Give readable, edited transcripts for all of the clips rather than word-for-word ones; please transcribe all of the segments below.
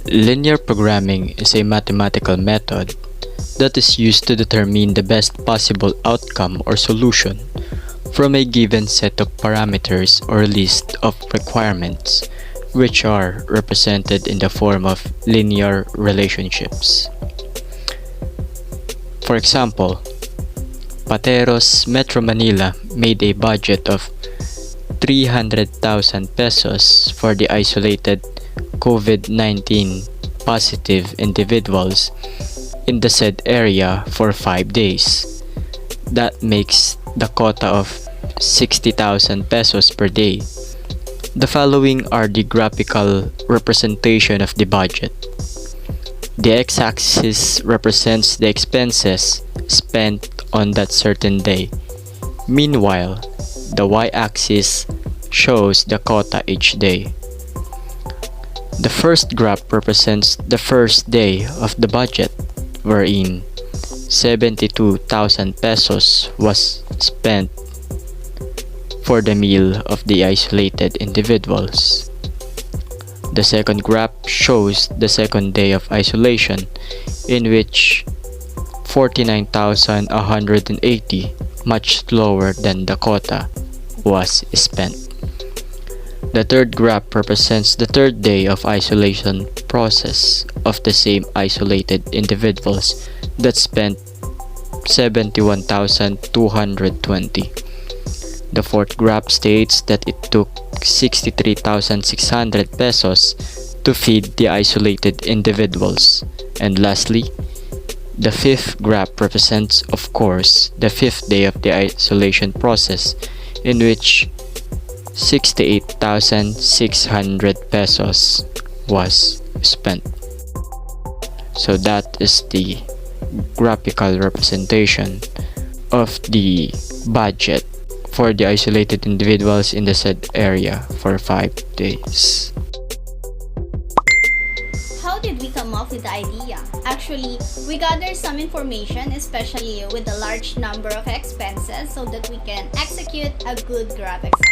Linear programming is a mathematical method that is used to determine the best possible outcome or solution from a given set of parameters or list of requirements, which are represented in the form of linear relationships. For example, Pateros Metro Manila made a budget of 300,000 pesos for the isolated COVID-19 positive individuals in the said area for 5 days. That makes the quota of 60,000 pesos per day. The following are the graphical representation of the budget. The x-axis represents the expenses spent on that certain day. Meanwhile, the y-axis shows the quota each day. The first graph represents the first day of the budget, wherein 72,000 pesos was spent for the meal of the isolated individuals. The second graph shows the second day of isolation, in which 49,180, much lower than the quota, was spent. The third graph represents the third day of isolation process of the same isolated individuals that spent 71,220. The fourth graph states that it took 63,600 pesos to feed the isolated individuals. And lastly, the fifth graph represents, of course, the fifth day of the isolation process, in which 68,600 pesos was spent. So that is the graphical representation of the budget for the isolated individuals in the said area for 5 days. How did we come up with the idea? Actually, we gathered some information, especially with a large number of expenses, so that we can execute a good graph example.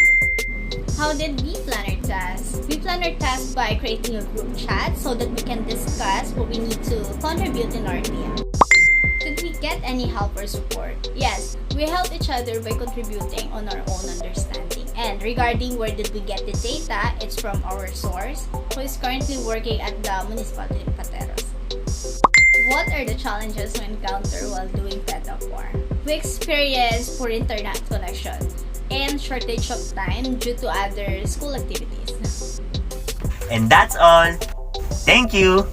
How did we plan our task? We plan our task by creating a group chat so that we can discuss what we need to contribute in our team. Did we get any help or support? Yes, we help each other by contributing on our own understanding. And regarding where did we get the data, it's from our source, who is currently working at the municipality of Pateros. What are the challenges we encounter while doing TED-War? We experience poor internet connection and shortage of time due to other school activities. And that's all. Thank you.